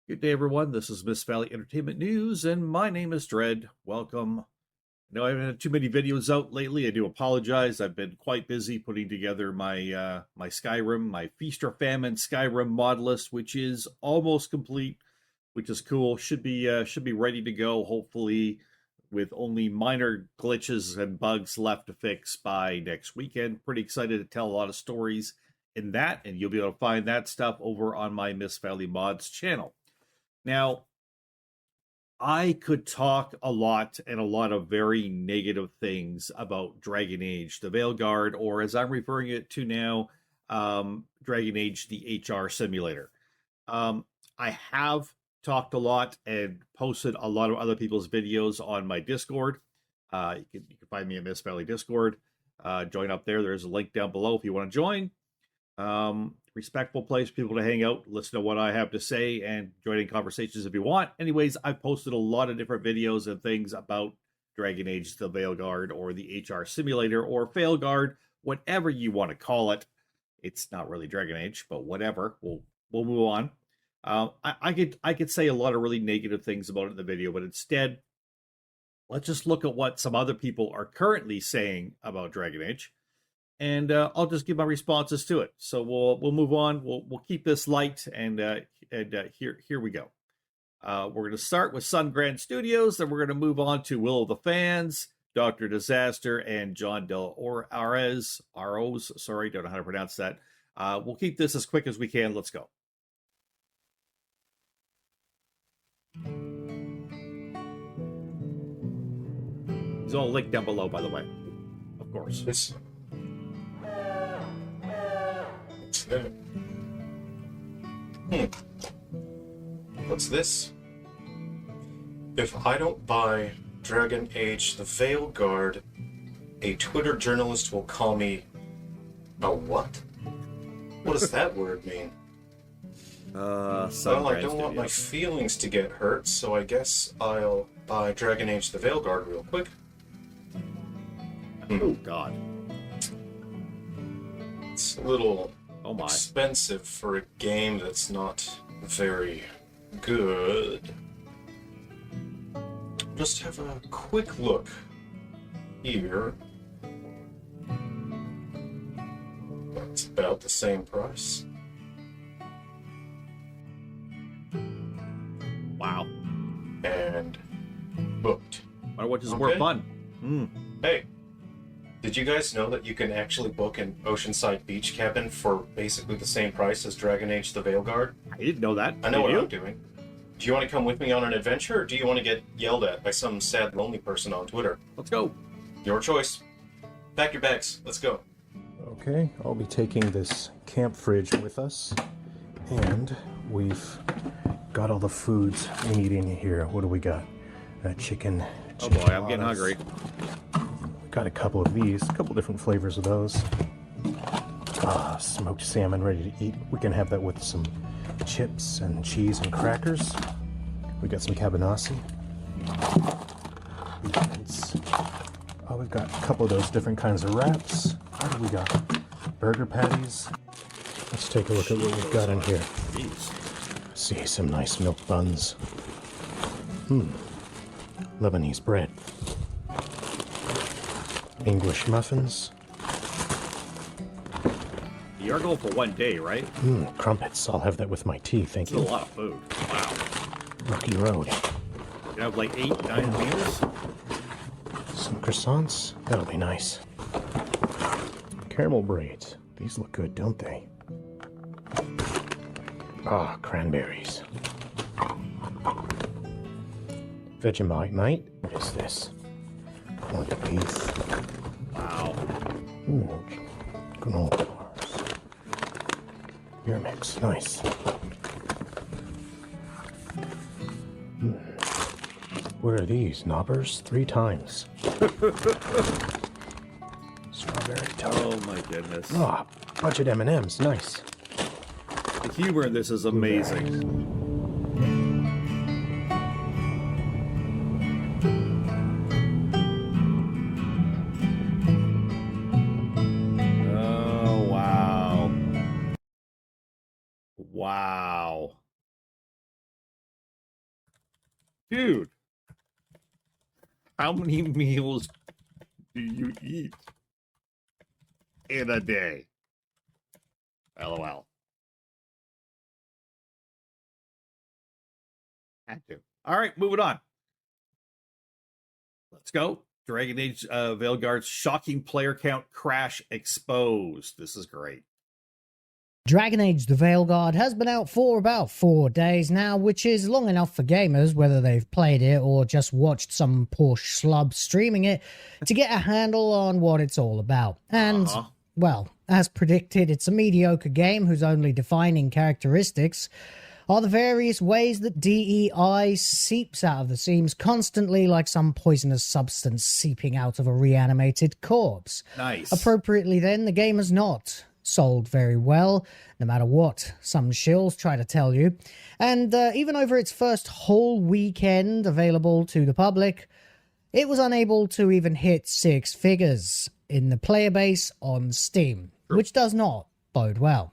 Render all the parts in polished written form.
Good day, everyone. This is Miss Valley Entertainment News, and my name is Dread. Welcome. I know I haven't had too many videos out lately. I do apologize. I've been quite busy putting together my Skyrim, my Feast or Famine Skyrim mod list, which is almost complete, which is cool. Should be ready to go. Hopefully, with only minor glitches and bugs left to fix by next weekend. Pretty excited to tell a lot of stories in that, and you'll be able to find that stuff over on my Miss Valley Mods channel. Now, I could talk a lot and a lot of very negative things about Dragon Age, the Veilguard, or as I'm referring it to now, Dragon Age, the HR simulator. I have talked a lot and posted a lot of other people's videos on my Discord. You can find me at Miss Valley Discord. Join up there. There's a link down below if you want to join. Respectful place for people to hang out, listen to what I have to say, and join in conversations if you want. Anyways, I've posted a lot of different videos and things about Dragon Age, the Veilguard, or the HR Simulator, or Failguard, whatever you want to call it. It's not really Dragon Age, but whatever. We'll move on. I could say a lot of really negative things about it in the video, but instead, let's just look at what some other people are currently saying about Dragon Age. And I'll just give my responses to it. So we'll move on. We'll keep this light, and here we go. We're going to start with Sun Grand Studios, then we're going to move on to Will of the Fans, Dr. Disaster, and John Del Aros. Sorry, don't know how to pronounce that. We'll keep this as quick as we can. Let's go. It's all linked down below, by the way. Of course. What's that? What's this? If I don't buy Dragon Age the Veilguard, a Twitter journalist will call me a what? What does that word mean? Well, I don't want my feelings to get hurt, so I guess I'll buy Dragon Age the Veilguard real quick. Oh, God. It's a little Oh my. expensive for a game that's not very good. Just have a quick look here. It's about the same price. Wow. And booked. I wonder what is more fun. Hey, did you guys know that you can actually book an oceanside beach cabin for basically the same price as Dragon Age the Veilguard? I didn't know that. I know what I'm doing. Do you want to come with me on an adventure, or do you want to get yelled at by some sad, lonely person on Twitter? Let's go. Your choice. Pack your bags. Let's go. Okay, I'll be taking this camp fridge with us, and we've got all the foods we need in here. What do we got? Chicken. Oh boy, I'm getting hungry. Got a couple of these, a couple different flavors of those. Smoked salmon ready to eat. We can have that with some chips and cheese and crackers. We got some cabanassi. We've got a couple of those different kinds of wraps. What do we got? Burger patties. Let's take a look at what we've got in here. Jeez. See, some nice milk buns. Lebanese bread. English muffins. You're going for one day, right? Crumpets. I'll have that with my tea, thank That's a you. lot of food. Wow. Rocky Road. You have like 8, 9 meals? Some croissants. That'll be nice. Caramel braids. These look good, don't they? Cranberries. Vegemite, mate. What is this? Corned beef. Wow. Granola bars. Beer mix, nice. What are these? Knobbers? 3 times. Strawberry tart. Oh my goodness. Bunch of M&Ms, nice. The humor in this is amazing. Oh, wow. Wow. Dude, how many meals do you eat in a day? LOL. Had to. All right, moving on. Let's go. Dragon Age Veilguard's shocking player count crash exposed. This is great. Dragon Age the Veilguard has been out for about 4 days now, which is long enough for gamers, whether they've played it or just watched some poor schlub streaming it, to get a handle on what it's all about. And, well, as predicted, it's a mediocre game whose only defining characteristics are the various ways that DEI seeps out of the seams constantly like some poisonous substance seeping out of a reanimated corpse. Nice. Appropriately then, the game is not sold very well, no matter what some shills try to tell you. And even over its first whole weekend available to the public, it was unable to even hit 6 figures in the player base on Steam, which does not bode well.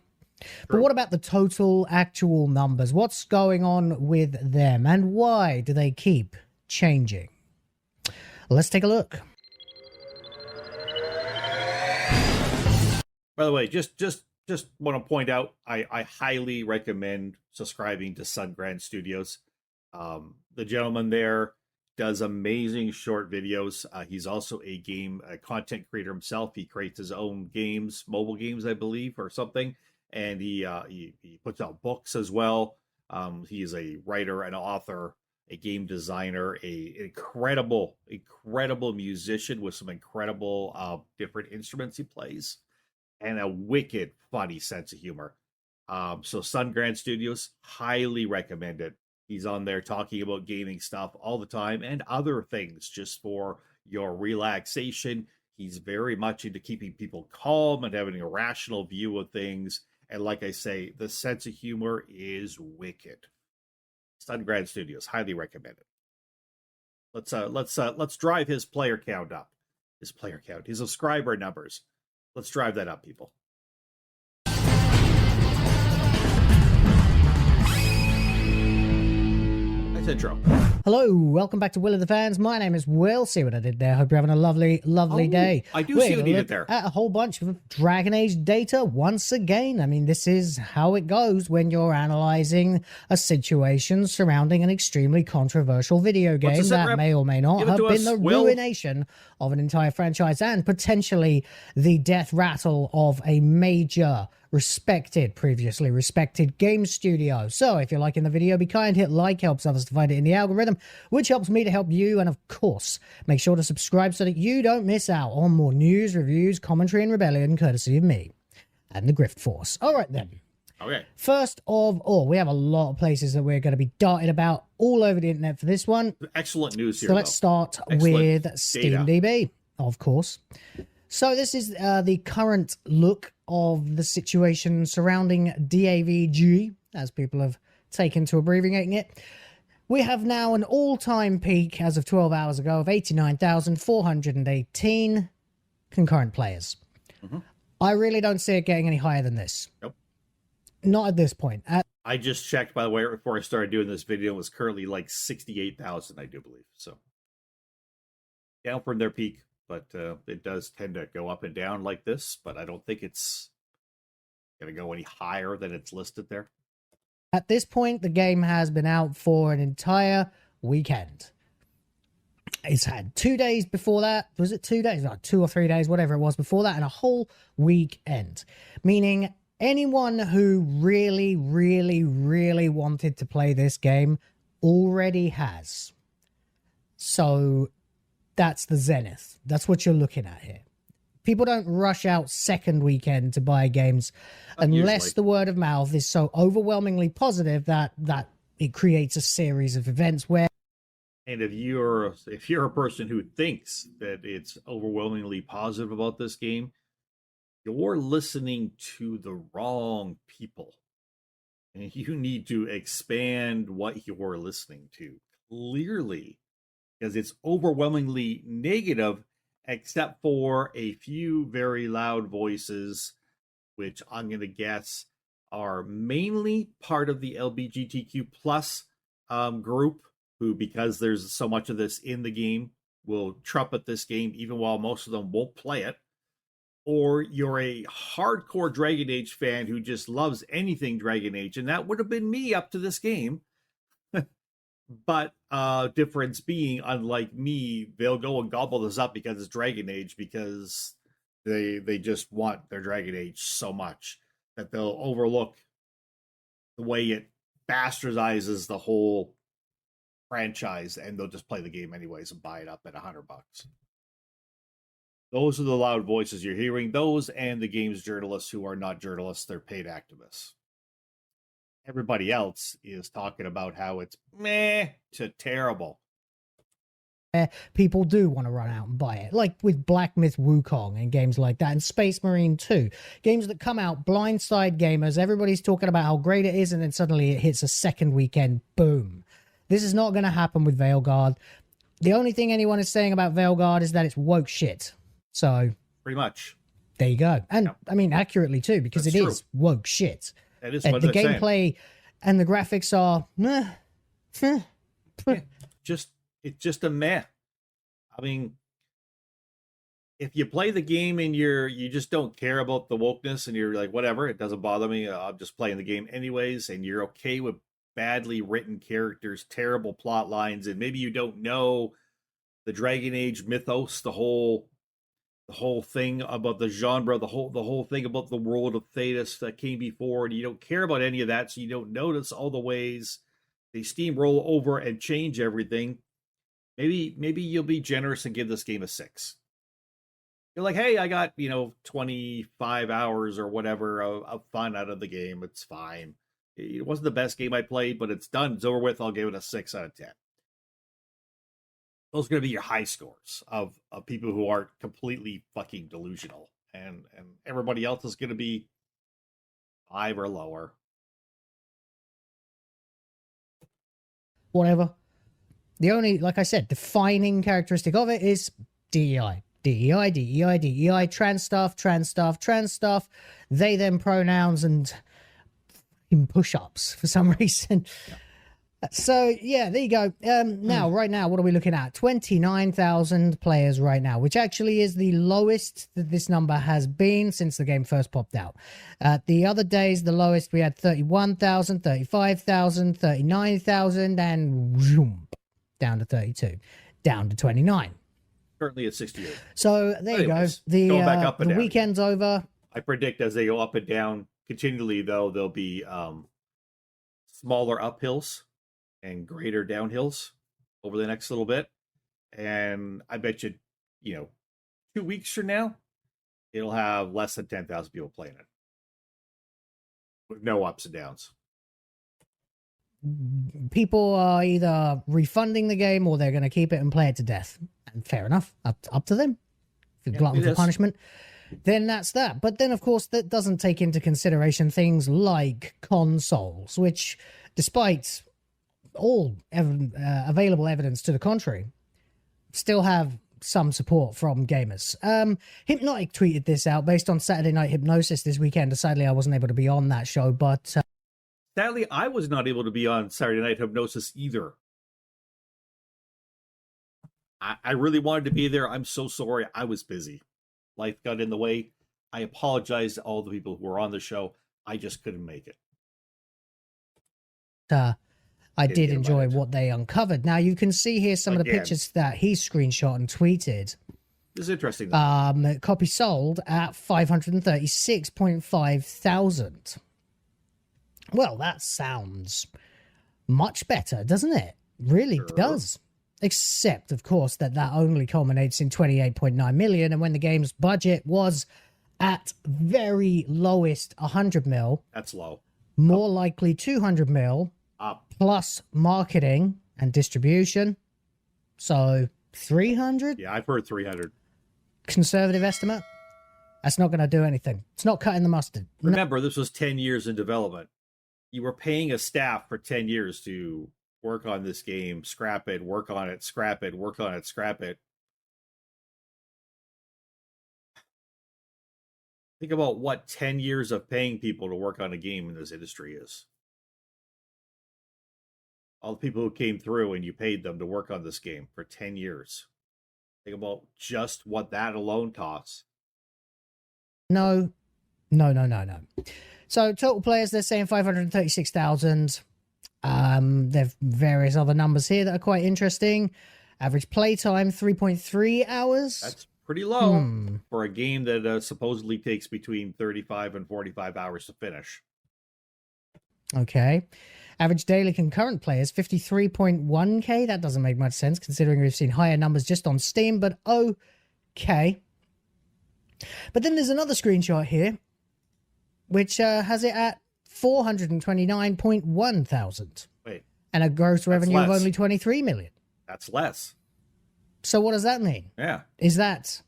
But what about the total actual numbers? What's going on with them, and why do they keep changing? Let's take a look. By the way, just want to point out, I highly recommend subscribing to Sungrand Studios. The gentleman there does amazing short videos. He's also a content creator himself. He creates his own games, mobile games, I believe, or something. And he puts out books as well. He is a writer, an author, a game designer, an incredible musician with some incredible different instruments he plays, and a wicked funny sense of humor. So Sungrand Studios, highly recommend it. He's on there talking about gaming stuff all the time and other things just for your relaxation. He's very much into keeping people calm and having a rational view of things. And like I say, the sense of humor is wicked. Sungrand Studios, highly recommend it. Let's drive his player count up. His subscriber numbers. Let's drive that up, people. Nice intro. Hello, welcome back to Will of the Fans. My name is Will. See what I did there? Hope you're having a lovely day. I do see what you did there. At a whole bunch of Dragon Age data once again. I mean, this is how it goes when you're analyzing a situation surrounding an extremely controversial video game that may or may not have been the ruination of an entire franchise and potentially the death rattle of a major previously respected game studio. So if you're liking the video, be kind, hit like, helps others to find it in the algorithm, which helps me to help you. And of course, make sure to subscribe so that you don't miss out on more news, reviews, commentary, and rebellion courtesy of me and the Grift Force. All right then. Okay. First of all, we have a lot of places that we're going to be darted about all over the internet for this one. Excellent news here. So let's start with SteamDB, of course. So this is the current look of the situation surrounding DAVG, as people have taken to abbreviating it. We have now an all-time peak, as of 12 hours ago, of 89,418 concurrent players. Mm-hmm. I really don't see it getting any higher than this. Nope. Not at this point. I just checked, by the way, right before I started doing this video. It was currently like 68,000, I do believe. So, down from their peak. But it does tend to go up and down like this, but I don't think it's going to go any higher than it's listed there. At this point, the game has been out for an entire weekend. It's had 2 days before that. Was it 2 days? No, 2 or 3 days, whatever it was before that, and a whole weekend. Meaning anyone who really wanted to play this game already has. So that's the zenith. That's what you're looking at here. People don't rush out second weekend to buy games unless the word of mouth is so overwhelmingly positive that it creates a series of events where. And if you're a person who thinks that it's overwhelmingly positive about this game, you're listening to the wrong people. And you need to expand what you're listening to. Clearly. Because it's overwhelmingly negative, except for a few very loud voices, which I'm going to guess are mainly part of the LGBTQ plus group, who, because there's so much of this in the game, will trumpet this game even while most of them won't play it. Or you're a hardcore Dragon Age fan who just loves anything Dragon Age, and that would have been me up to this game. But difference being, unlike me, they'll go and gobble this up because it's Dragon Age, because they just want their Dragon Age so much that they'll overlook the way it bastardizes the whole franchise, and they'll just play the game anyways and buy it up at $100. Those are the loud voices you're hearing. Those and the game's journalists who are not journalists, they're paid activists. Everybody else is talking about how it's meh to terrible. People do want to run out and buy it, like with Black Myth Wukong and games like that, and Space Marine 2. Games that come out, blindside gamers, everybody's talking about how great it is, and then suddenly it hits a second weekend, boom. This is not going to happen with Veilguard. The only thing anyone is saying about Veilguard is that it's woke shit. So, pretty much. There you go. And, I mean, accurately too, because that's true. Is woke shit. That is what what the they're gameplay saying. And the graphics are it's just a meh. I mean, if you play the game and you just don't care about the wokeness and you're like, whatever, it doesn't bother me, I'm just playing the game anyways, and you're okay with badly written characters, terrible plot lines, and maybe you don't know the Dragon Age mythos, the whole thing about the genre, the whole thing about the world of Thawts that came before, and you don't care about any of that, so you don't notice all the ways they steamroll over and change everything. Maybe you'll be generous and give this game a 6. You're like, hey, I got 25 hours or whatever of fun out of the game. It's fine. It wasn't the best game I played, but it's done. It's over with. I'll give it a 6 out of 10. Those are going to be your high scores of people who aren't completely fucking delusional. And everybody else is going to be 5 or lower. Whatever. The only, like I said, defining characteristic of it is DEI. DEI, DEI, DEI, trans stuff, trans stuff, trans stuff. They, them pronouns and push-ups for some reason. Yeah. So, yeah, there you go. Now, right now, what are we looking at? 29,000 players right now, which actually is the lowest that this number has been since the game first popped out. The other days, the lowest, we had 31,000, 35,000, 39,000, and zoom, down to 32, down to 29. Currently at 68. So, there Anyways, you go. going back up and the down weekend's again. over. I predict as they go up and down continually, though, there'll be smaller uphills and greater downhills over the next little bit. And I bet you, 2 weeks from now, it'll have less than 10,000 people playing it. With no ups and downs. People are either refunding the game or they're going to keep it and play it to death. And fair enough. Up to them. If you're glutton for punishment, then that's that. But then, of course, that doesn't take into consideration things like consoles, which, despite all available evidence to the contrary, still have some support from gamers. Hypnotic tweeted this out based on Saturday Night Hypnosis this weekend. Sadly, I wasn't able to be on that show, but sadly, I was not able to be on Saturday Night Hypnosis either. I really wanted to be there. I'm so sorry. I was busy. Life got in the way. I apologize to all the people who were on the show. I just couldn't make it. I did enjoy what they uncovered. Now, you can see here some of the pictures that he screenshot and tweeted. This is interesting. Copy sold at 536.5 thousand. Well, that sounds much better, doesn't it? Really does. Except, of course, that only culminates in 28.9 million. And when the game's budget was at very lowest 100 mil. That's low. More likely 200 mil. Up. Plus marketing and distribution. So 300? Yeah, I've heard 300. Conservative estimate. That's not going to do anything. It's not cutting the mustard. Remember, this was 10 years in development. You were paying a staff for 10 years to work on this game, scrap it, work on it, scrap it, work on it, scrap it. Think about what 10 years of paying people to work on a game in this industry is. All the people who came through and you paid them to work on this game for 10 years. Think about just what that alone costs. No. So total players, they're saying 536,000. There are various other numbers here that are quite interesting. Average playtime, 3.3 hours. That's pretty low for a game that supposedly takes between 35 and 45 hours to finish. Okay. Average daily concurrent players, 53.1k. That doesn't make much sense considering we've seen higher numbers just on Steam, but okay. But then there's another screenshot here, which has it at 429.1 thousand. Wait. And a gross revenue of less. only 23 million. That's less. So what does that mean? Yeah. Is that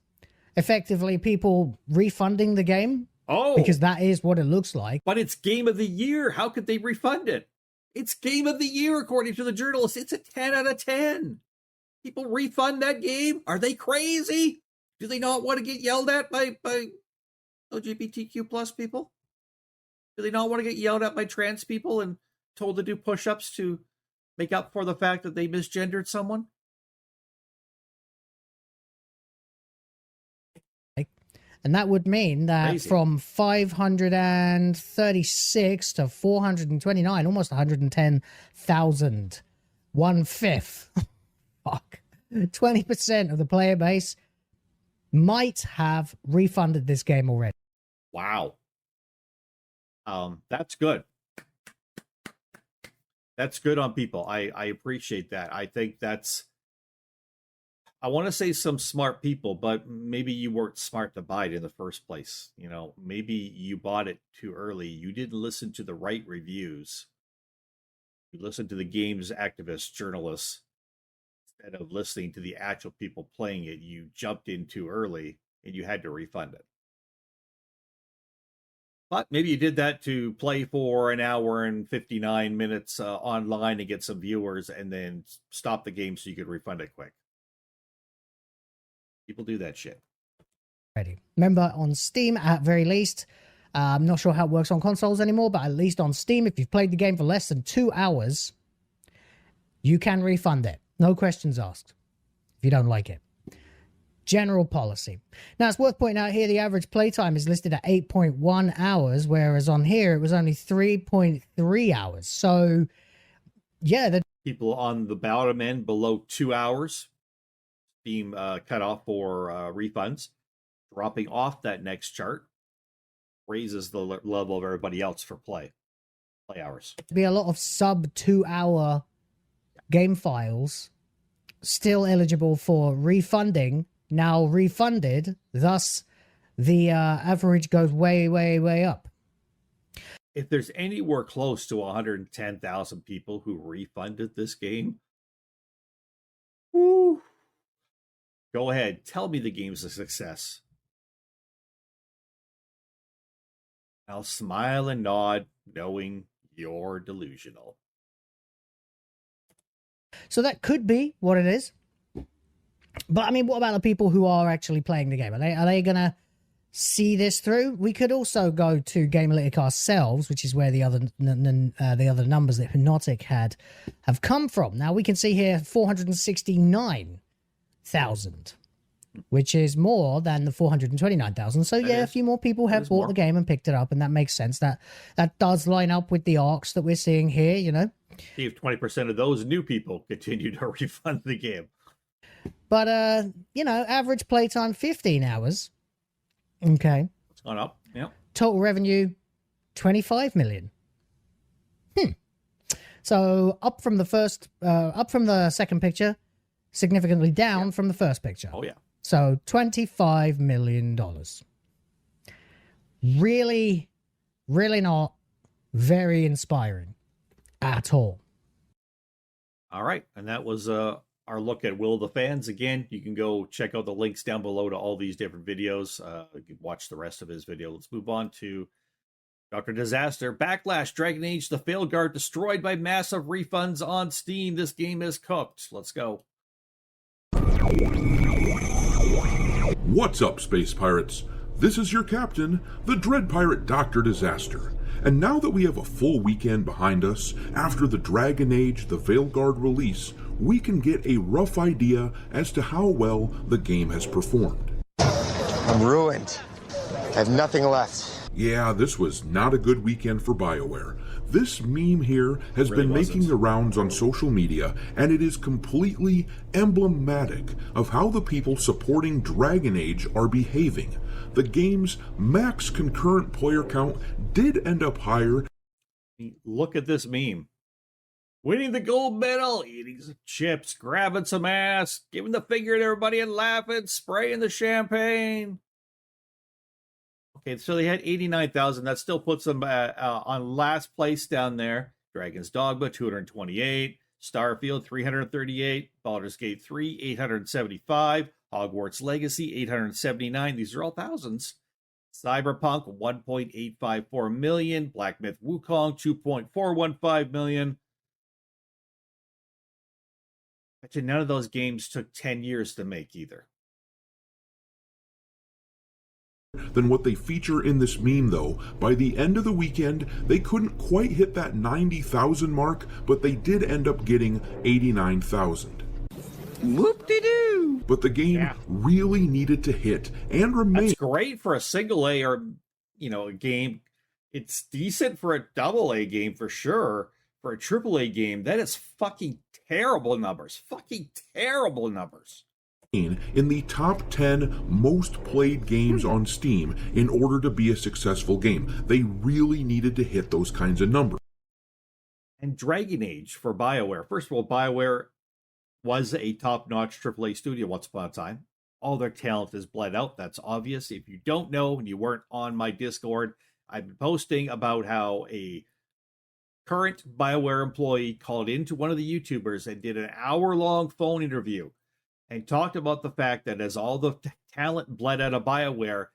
effectively people refunding the game? Oh. Because that is what it looks like. But it's Game of the Year. How could they refund it? It's Game of the Year, according to the journalists. It's a 10 out of 10. People refund that game? Are they crazy? Do they not want to get yelled at by LGBTQ plus people? Do they not want to get yelled at by trans people and told to do push-ups to make up for the fact that they misgendered someone? And that would mean that Crazy. from 536 to 429, almost 110,000, 1/5, fuck, 20% of the player base might have refunded this game already. Wow. That's good. That's good on people. I appreciate that. I think that's, I want to say some smart people, but maybe you weren't smart to buy it in the first place. You know, maybe you bought it too early. You didn't listen to the right reviews. You listened to the game's activists, journalists, instead of listening to the actual people playing it. You jumped in too early and you had to refund it. But maybe you did that to play for an hour and 59 minutes online and get some viewers and then stop the game so you could refund it quick. People do that shit. Remember, on Steam, at very least, I'm not sure how it works on consoles anymore, but at least on Steam, if you've played the game for less than 2 hours, you can refund it. No questions asked if you don't like it. General policy. Now, it's worth pointing out here the average playtime is listed at 8.1 hours, whereas on here it was only 3.3 hours. So, yeah. People on the bottom end below 2 hours being cut off for refunds. Dropping off that next chart raises the level of everybody else for play hours. Be a lot of sub 2 hour game files still eligible for refunding, now refunded, thus the average goes way up. If there's anywhere close to 110,000 people who refunded this game, woo, go ahead, tell me the game's a success. I'll smile and nod, knowing you're delusional. So that could be what it is. But I mean, what about the people who are actually playing the game? Are they gonna see this through? We could also go to Gamealytic ourselves, which is where the other numbers that Hypnotic have come from. Now we can see here 469,000, which is more than the 429,000. So yeah, a few more people have bought the game and picked it up, and that makes sense. That does line up with the arcs that we're seeing here, you know. See if 20% of those new people continue to refund the game. But you know, average playtime 15 hours. Okay. It's gone up. Yeah. Total revenue 25 million. So up from the second picture, significantly down from the first picture. Oh yeah. So $25 million. Really, really not very inspiring at all. All right. And that was our look at Will of the Fans. Again, you can go check out the links down below to all these different videos. You can watch the rest of his video. Let's move on to Dr. Disaster. Backlash, Dragon Age, the Failed Guard destroyed by massive refunds on Steam. This game is cooked. Let's go. What's up, Space Pirates? This is your captain, the Dread Pirate Dr. Disaster, And now that we have a full weekend behind us, after the Dragon Age The Veilguard release, we can get a rough idea as to how well the game has performed. I'm ruined. I have nothing left. Yeah, this was not a good weekend for BioWare. This meme here has been making the rounds on social media, and it is completely emblematic of how the people supporting Dragon Age are behaving. The game's max concurrent player count did end up higher. Look at this meme. Winning the gold medal, eating some chips, grabbing some ass, giving the finger to everybody and laughing, spraying the champagne. Okay, so they had 89,000. That still puts them on last place down there. Dragon's Dogma, 228. Starfield, 338. Baldur's Gate 3, 875. Hogwarts Legacy, 879. These are all thousands. Cyberpunk, 1.854 million. Black Myth Wukong, 2.415 million. Actually, none of those games took 10 years to make either. Than what they feature in this meme, though. By the end of the weekend, they couldn't quite hit that 90,000 mark, but they did end up getting 89,000. Whoop-de-doo! But the game really needed to hit and remain. That's great for a single A or, a game. It's decent for a double A game for sure. For a triple A game, that is fucking terrible numbers. Fucking terrible numbers. In the top 10 most played games on Steam in order to be a successful game. They really needed to hit those kinds of numbers. And Dragon Age for BioWare. First of all, BioWare was a top-notch AAA studio once upon a time. All their talent is bled out. That's obvious. If you don't know and you weren't on my Discord, I've been posting about how a current BioWare employee called into one of the YouTubers and did an hour-long phone interview and talked about the fact that as all the talent bled out of BioWare,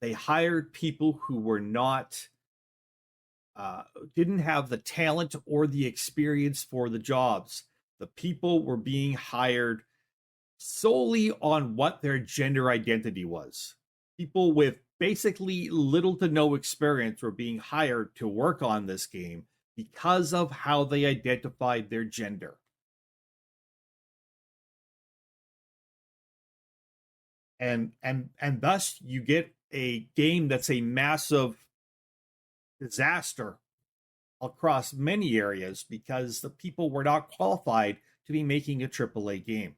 they hired people who were not, didn't have the talent or the experience for the jobs. The people were being hired solely on what their gender identity was. People with basically little to no experience were being hired to work on this game because of how they identified their gender. And thus you get a game that's a massive disaster across many areas because the people were not qualified to be making a AAA game.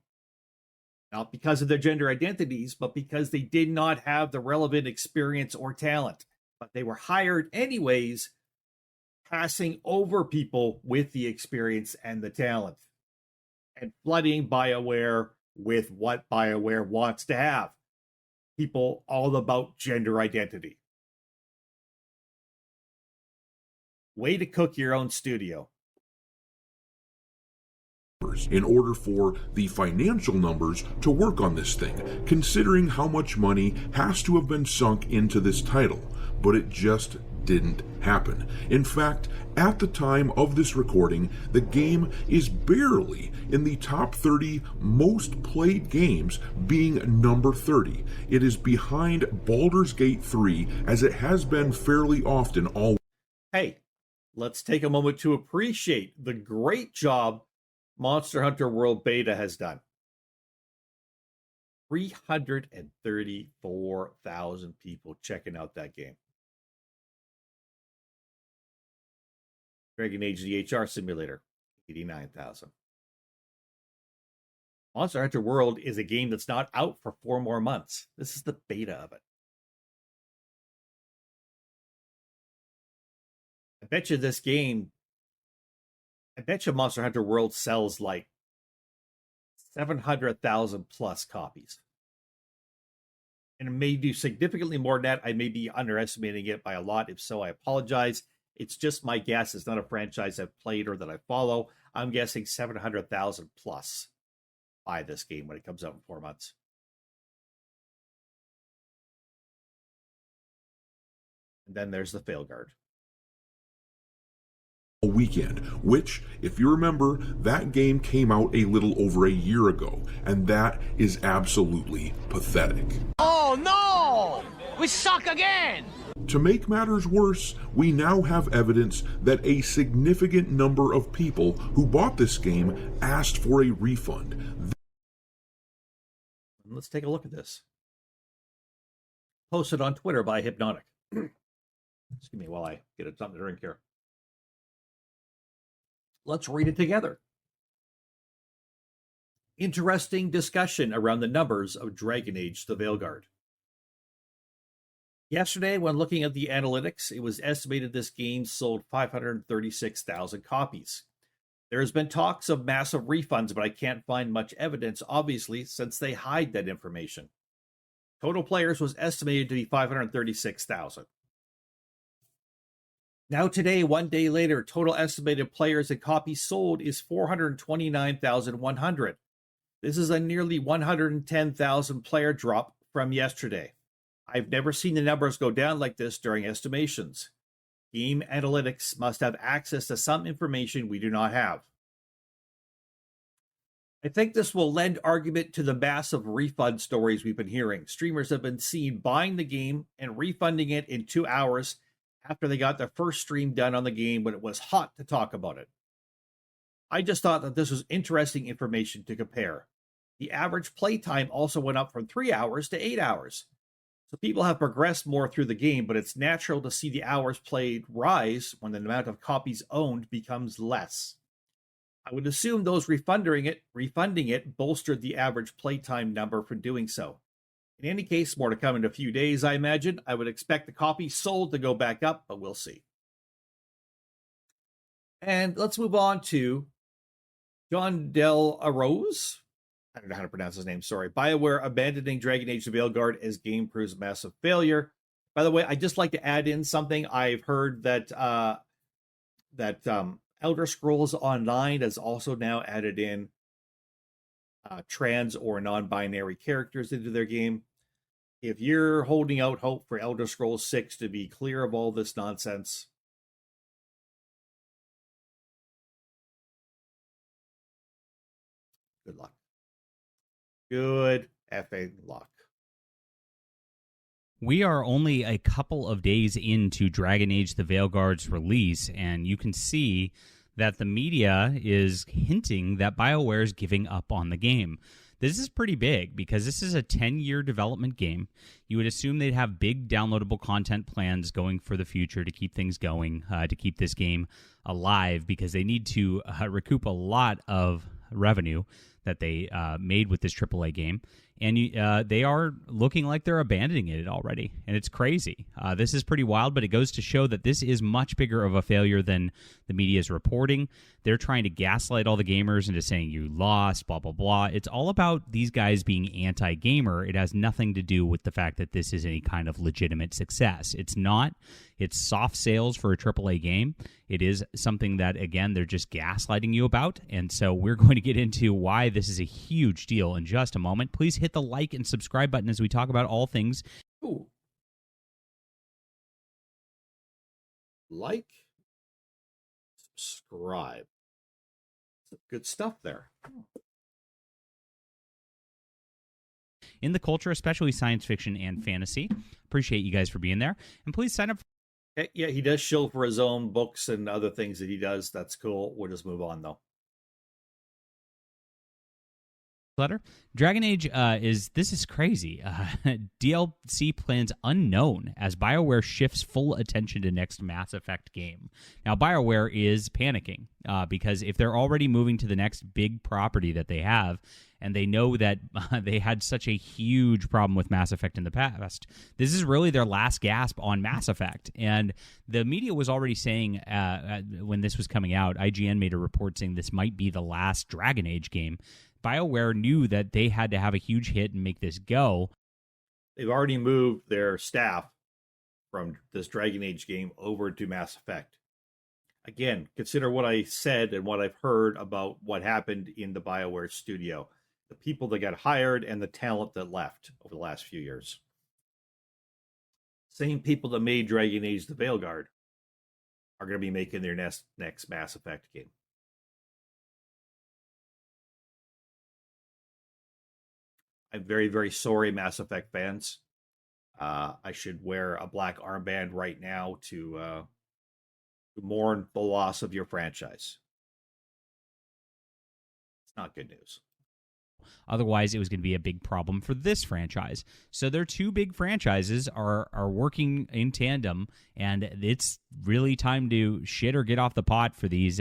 Not because of their gender identities, but because they did not have the relevant experience or talent. But they were hired anyways, passing over people with the experience and the talent. And flooding BioWare with what BioWare wants to have. People all about gender identity. Way to cook your own studio. In order for the financial numbers to work on this thing, considering how much money has to have been sunk into this title, but it just didn't happen. In fact, at the time of this recording, the game is barely in the top 30 most played games, being number 30. It is behind Baldur's Gate 3, as it has been fairly often all. Hey, let's take a moment to appreciate the great job Monster Hunter World Beta has done. 334,000 people checking out that game. Dragon Age the HR Simulator, 89,000. Monster Hunter World is a game that's not out for 4 more months. This is the beta of it. I bet you this game, I bet you Monster Hunter World sells like 700,000 plus copies. And it may do significantly more than that. I may be underestimating it by a lot. If so, I apologize. It's just my guess. It's not a franchise I've played or that I follow. I'm guessing 700,000 plus buy this game when it comes out in 4 months. And then there's the Veilguard. Weekend, which, if you remember, that game came out a little over a year ago, and that is absolutely pathetic. Oh no! We suck again! To make matters worse, we now have evidence that a significant number of people who bought this game asked for a refund. Let's take a look at this. Posted on Twitter by Hypnotic. Excuse me while I get something to drink here. Let's read it together. Interesting discussion around the numbers of Dragon Age the Veilguard. Yesterday, when looking at the analytics, it was estimated this game sold 536,000 copies. There has been talks of massive refunds, but I can't find much evidence, obviously, since they hide that information. Total players was estimated to be 536,000. Now today, one day later, total estimated players and copies sold is 429,100. This is a nearly 110,000 player drop from yesterday. I've never seen the numbers go down like this during estimations. Game analytics must have access to some information we do not have. I think this will lend argument to the massive refund stories we've been hearing. Streamers have been seen buying the game and refunding it in 2 hours after they got their first stream done on the game when it was hot to talk about it. I just thought that this was interesting information to compare. The average playtime also went up from 3 hours to 8 hours. So people have progressed more through the game, but it's natural to see the hours played rise when the amount of copies owned becomes less. I would assume those refunding it bolstered the average playtime number for doing so. In any case, more to come in a few days, I imagine. I would expect the copies sold to go back up, but we'll see. And let's move on to John Del Arroz. I don't know how to pronounce his name, sorry. BioWare abandoning Dragon Age the Veilguard as game proves massive failure. By the way, I'd just like to add in something. I've heard that Elder Scrolls Online has also now added in trans or non-binary characters into their game. If you're holding out hope for Elder Scrolls 6 to be clear of all this nonsense, good luck. Good effing luck. We are only a couple of days into Dragon Age the Veilguard's release, and you can see that the media is hinting that BioWare is giving up on the game. This is pretty big because this is a 10-year development game. You would assume they'd have big downloadable content plans going for the future to keep things going, to keep this game alive, because they need to recoup a lot of revenue that they made with this AAA game. And they are looking like they're abandoning it already. And it's crazy. This is pretty wild, but it goes to show that this is much bigger of a failure than the media is reporting. They're trying to gaslight all the gamers into saying you lost, blah, blah, blah. It's all about these guys being anti-gamer. It has nothing to do with the fact that this is any kind of legitimate success. It's not. It's soft sales for a AAA game. It is something that, again, they're just gaslighting you about. And so we're going to get into why this is a huge deal in just a moment. Please hit the like and subscribe button as we talk about all things. Ooh. Like, subscribe. Good stuff there. In the culture, especially science fiction and fantasy. Appreciate you guys for being there. And please sign up. Yeah, he does show for his own books and other things that he does. That's cool. We'll just move on, though. Letter. Dragon Age this is crazy. DLC plans unknown as BioWare shifts full attention to next Mass Effect game. Now, BioWare is panicking because if they're already moving to the next big property that they have, and they know that they had such a huge problem with Mass Effect in the past, this is really their last gasp on Mass Effect. And the media was already saying when this was coming out, IGN made a report saying this might be the last Dragon Age game. BioWare knew that they had to have a huge hit and make this go. They've already moved their staff from this Dragon Age game over to Mass Effect. Again, consider what I said and what I've heard about what happened in the BioWare studio. The people that got hired and the talent that left over the last few years. Same people that made Dragon Age the Veilguard are going to be making their next Mass Effect game. I'm very, very sorry, Mass Effect fans. I should wear a black armband right now to mourn the loss of your franchise. It's not good news. Otherwise, it was going to be a big problem for this franchise. So their two big franchises are working in tandem, and it's really time to shit or get off the pot for these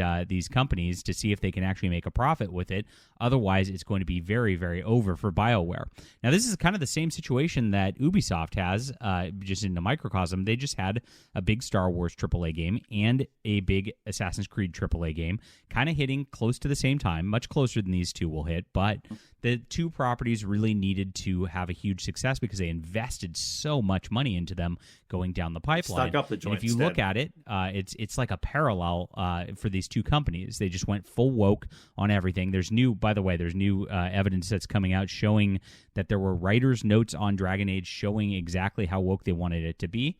companies to see if they can actually make a profit with it. Otherwise, it's going to be very, very over for BioWare. Now, this is kind of the same situation that Ubisoft has, just in the microcosm. They just had a big Star Wars AAA game and a big Assassin's Creed AAA game, kind of hitting close to the same time, much closer than these two will hit, but the two properties really needed to have a huge success because they invested so much money into them going down the pipeline. Stuck up the joint and if you look at it, it's like a parallel for these two companies. They just went full woke on everything. There's new evidence that's coming out showing that there were writers' notes on Dragon Age showing exactly how woke they wanted it to be.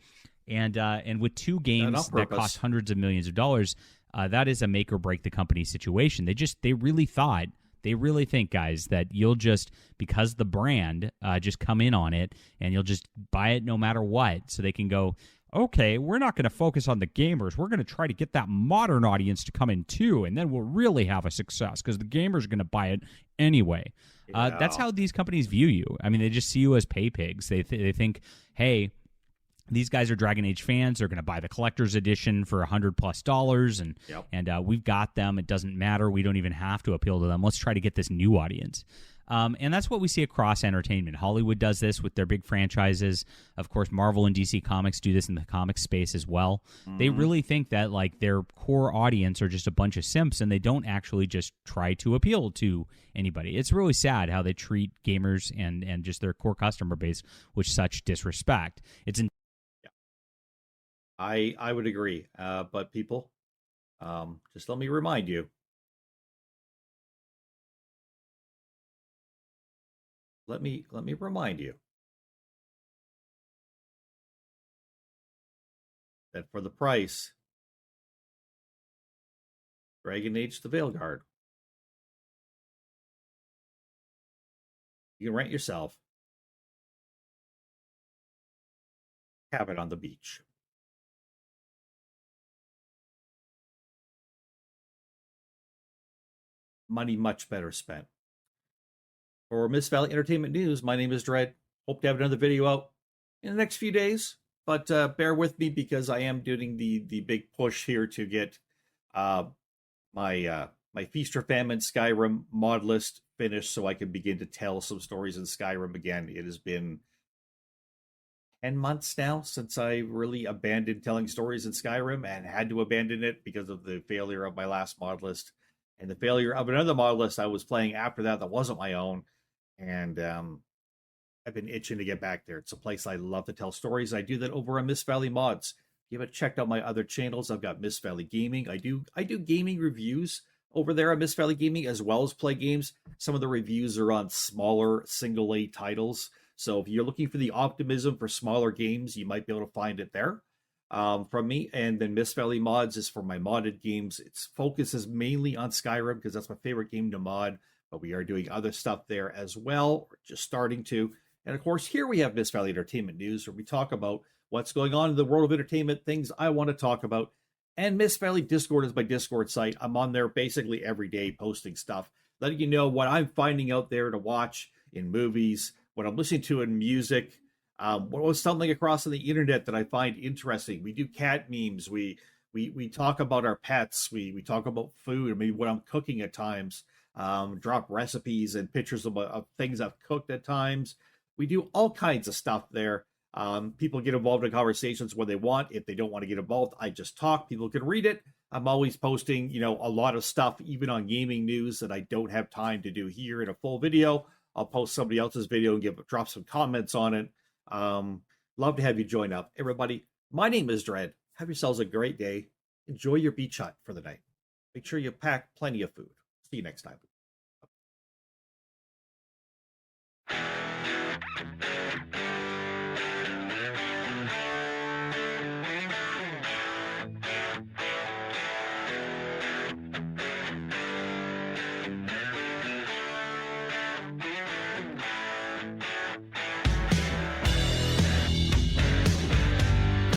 And with two games that cost hundreds of millions of dollars, that is a make or break the company situation. They really think, guys, that you'll just, because the brand, just come in on it and you'll just buy it no matter what. So they can go, okay, we're not going to focus on the gamers. We're going to try to get that modern audience to come in too, and then we'll really have a success because the gamers are going to buy it anyway. Yeah. That's how these companies view you. I mean, they just see you as pay pigs. They think, hey, these guys are Dragon Age fans. They're going to buy the collector's edition for $100+, and we've got them. It doesn't matter. We don't even have to appeal to them. Let's try to get this new audience. And that's what we see across entertainment. Hollywood does this with their big franchises. Of course, Marvel and DC Comics do this in the comic space as well. Mm-hmm. They really think that like their core audience are just a bunch of simps, and they don't actually just try to appeal to anybody. It's really sad how they treat gamers and just their core customer base with such disrespect. I would agree. But people, just let me remind you. Let me remind you that for the price, Dragon Age the Veilguard, you can rent yourself, cabin on the beach. Money much better spent. For Miss Valley Entertainment News, my name is Dread. Hope to have another video out in the next few days, but bear with me because I am doing the big push here to get my Feast or Famine Skyrim mod list finished so I can begin to tell some stories in Skyrim again. It has been 10 months now since I really abandoned telling stories in Skyrim and had to abandon it because of the failure of my last mod list and the failure of another mod list I was playing after that wasn't my own. And I've been itching to get back there. It's a place I love to tell stories. I do that over on Miss Valley Mods. If you haven't checked out my other channels, I've got Miss Valley Gaming. I do gaming reviews over there on Miss Valley Gaming as well as play games. Some of the reviews are on smaller single A titles. So if you're looking for the optimism for smaller games, you might be able to find it there from me. And then Miss Valley Mods is for my modded games. Its focus is mainly on Skyrim because that's my favorite game to mod. But we are doing other stuff there as well. We're just starting to. And of course, here we have Miss Valley Entertainment News, where we talk about what's going on in the world of entertainment, things I want to talk about. And Miss Valley Discord is my Discord site. I'm on there basically every day posting stuff, letting you know what I'm finding out there to watch in movies, what I'm listening to in music, what was stumbling across on the internet that I find interesting. We do cat memes. We talk about our pets. We talk about food, or maybe what I'm cooking at times. Drop recipes and pictures of things I've cooked at times. We do all kinds of stuff there. People get involved in conversations when they want. If they don't want to get involved, I just talk. People can read it. I'm always posting, a lot of stuff, even on gaming news that I don't have time to do here in a full video. I'll post somebody else's video and drop some comments on it. Love to have you join up. Everybody, my name is Dread. Have yourselves a great day. Enjoy your beach hut for the night. Make sure you pack plenty of food. See you next time.